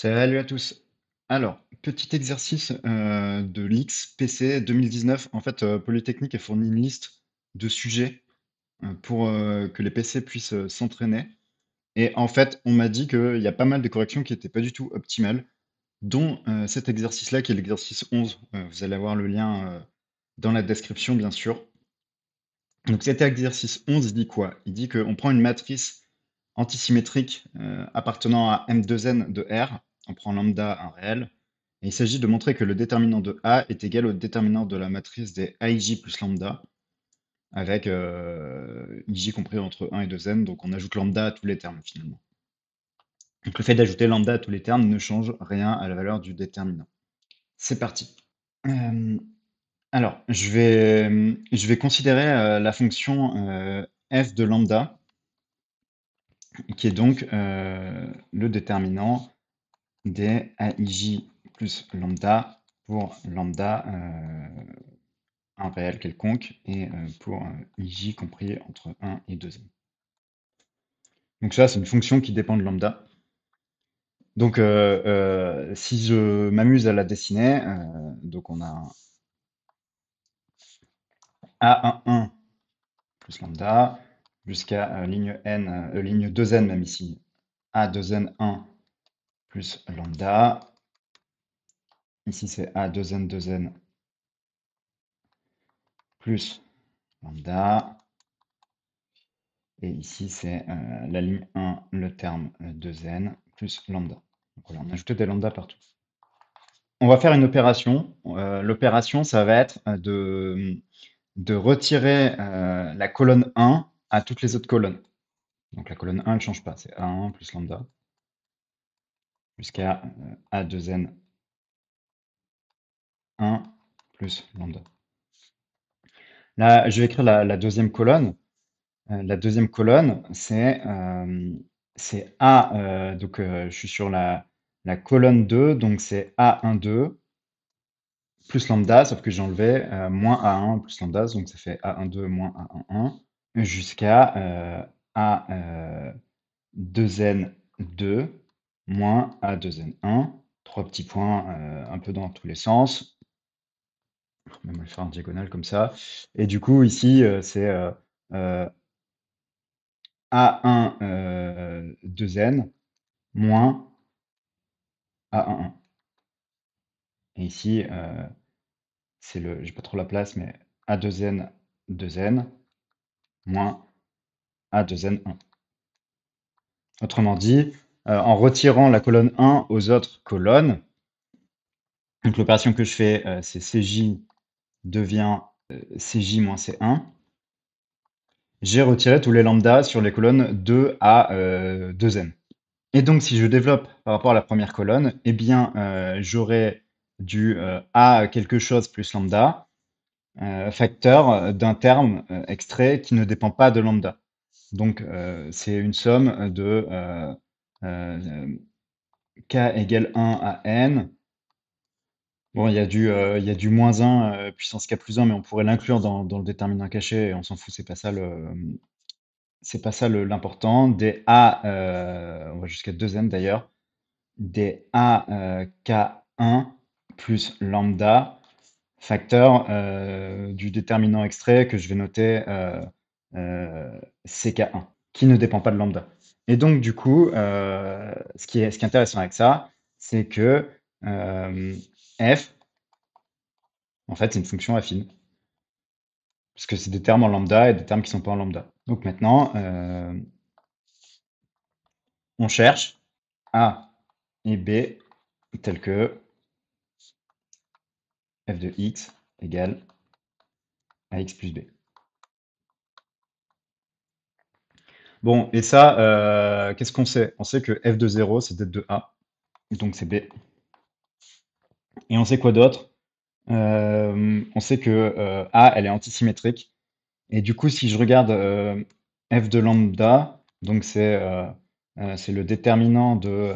Salut à tous. Alors, petit exercice de l'X-PC 2019. En fait, Polytechnique a fourni une liste de sujets pour que les PC puissent s'entraîner. Et en fait, on m'a dit qu'il y a pas mal de corrections qui n'étaient pas du tout optimales, dont cet exercice-là, qui est l'exercice 11. Vous allez avoir le lien dans la description, bien sûr. Donc cet exercice 11, il dit quoi? Il dit qu'on prend une matrice antisymétrique appartenant à M2n de R, on prend lambda un réel, et il s'agit de montrer que le déterminant de A est égal au déterminant de la matrice des AIJ plus lambda, avec IJ compris entre 1 et 2n, donc on ajoute lambda à tous les termes finalement. Donc le fait d'ajouter lambda à tous les termes ne change rien à la valeur du déterminant. C'est parti. Euh, alors, je vais considérer la fonction f de lambda, qui est donc le déterminant des AIJ plus lambda pour lambda un réel quelconque et pour IJ compris entre 1 et 2n. Donc ça, c'est une fonction qui dépend de lambda. Donc si je m'amuse à la dessiner, donc on a A11 plus lambda jusqu'à ligne 2n même ici, A2n1 plus lambda. Ici, c'est A2n, 2n plus lambda. Et ici, c'est la ligne 1, le terme 2n plus lambda. Donc voilà, on a ajouté des lambda partout. On va faire une opération. L'opération, ça va être de retirer la colonne 1 à toutes les autres colonnes. Donc la colonne 1, elle ne change pas. C'est A1 plus lambda jusqu'à A2n 1 plus lambda. Là, je vais écrire la deuxième colonne. La deuxième colonne, c'est A, donc je suis sur la colonne 2, donc c'est A12 plus lambda, sauf que j'ai enlevé moins A1 plus lambda, donc ça fait A12 moins A11, jusqu'à A2n2 moins A2n1. Trois petits points un peu dans tous les sens. On va le faire en diagonale comme ça. Et du coup, ici, c'est euh, A1 2n moins A11. Et ici, j'ai pas trop la place, mais A2n 2n moins A2n1. Autrement dit, en retirant la colonne 1 aux autres colonnes, donc l'opération que je fais, c'est CJ devient CJ moins C1. J'ai retiré tous les lambdas sur les colonnes 2 à 2n. Et donc, si je développe par rapport à la première colonne, eh bien, j'aurai du A quelque chose plus lambda, facteur d'un terme extrait qui ne dépend pas de lambda. Donc, c'est une somme de k égale 1 à n. Bon, il y a du moins 1 puissance k plus 1, mais on pourrait l'inclure dans le déterminant caché, et on s'en fout, c'est pas ça l'important. Des a, on va jusqu'à 2n d'ailleurs, des a k1 plus lambda, facteur du déterminant extrait que je vais noter ck1, qui ne dépend pas de lambda. Et donc, du coup, ce qui est intéressant avec ça, c'est que f, en fait, c'est une fonction affine, puisque c'est des termes en lambda et des termes qui ne sont pas en lambda. Donc maintenant, on cherche A et B tels que f de x égale ax plus b. Bon, et ça, qu'est-ce qu'on sait? On sait que f de 0, c'est z de a, donc c'est b. Et on sait quoi d'autre? On sait que a, elle est antisymétrique. Et du coup, si je regarde f de lambda, donc c'est le déterminant des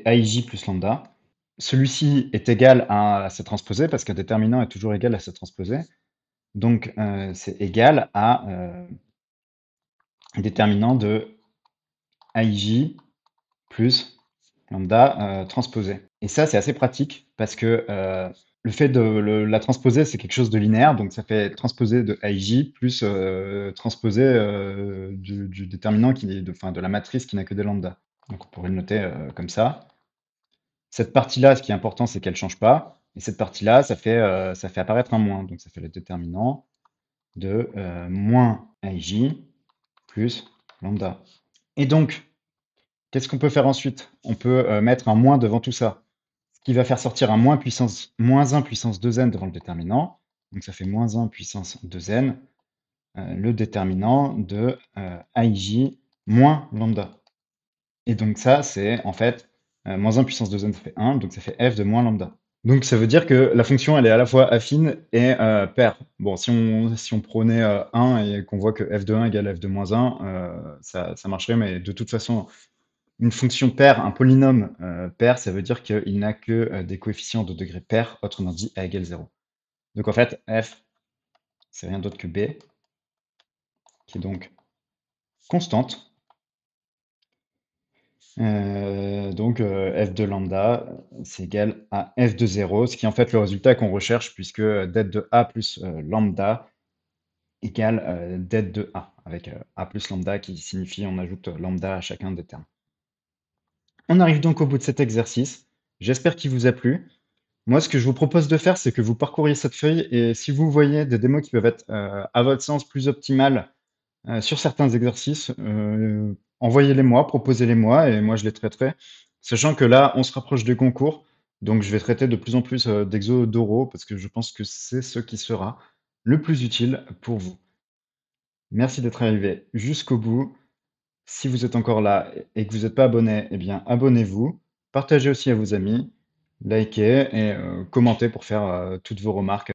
AIJ plus lambda. Celui-ci est égal à sa transposée, parce qu'un déterminant est toujours égal à sa transposée. Donc, c'est égal à déterminant de AIJ plus lambda transposé. Et ça, c'est assez pratique parce que le fait de la transposer, c'est quelque chose de linéaire, donc ça fait transposer de AIJ plus transposer du déterminant enfin, de la matrice qui n'a que des lambda. Donc on pourrait le noter comme ça. Cette partie-là, ce qui est important, c'est qu'elle ne change pas. Et cette partie-là, ça fait apparaître un moins. Donc ça fait le déterminant de moins AIJ plus lambda. Et donc, qu'est-ce qu'on peut faire ensuite? On peut mettre un moins devant tout ça, ce qui va faire sortir un moins 1 puissance 2n devant le déterminant. Donc ça fait moins 1 puissance 2n, le déterminant de AIJ moins lambda. Et donc ça, c'est en fait moins 1 puissance 2n, ça fait 1, donc ça fait f de moins lambda. Donc ça veut dire que la fonction, elle est à la fois affine et paire. Bon, si on prenait 1 et qu'on voit que f de 1 égale f de moins 1, ça marcherait, mais de toute façon, une fonction paire, un polynôme paire, ça veut dire qu'il n'a que des coefficients de degré pair, autrement dit a égale 0. Donc en fait, f, c'est rien d'autre que b, qui est donc constante. Donc f de lambda, c'est égal à f de 0, ce qui est en fait le résultat qu'on recherche, puisque det de a plus lambda égale det de a, avec a plus lambda qui signifie on ajoute lambda à chacun des termes. On arrive donc au bout de cet exercice. J'espère qu'il vous a plu. Moi, ce que je vous propose de faire, c'est que vous parcouriez cette feuille et si vous voyez des démos qui peuvent être, à votre sens, plus optimales sur certains exercices, envoyez-les moi, proposez-les moi et moi je les traiterai. Sachant que là, on se rapproche des concours, donc je vais traiter de plus en plus d'exos d'oraux parce que je pense que c'est ce qui sera le plus utile pour vous. Merci d'être arrivé jusqu'au bout. Si vous êtes encore là et que vous n'êtes pas abonné, eh bien abonnez-vous. Partagez aussi à vos amis, likez et commentez pour faire toutes vos remarques.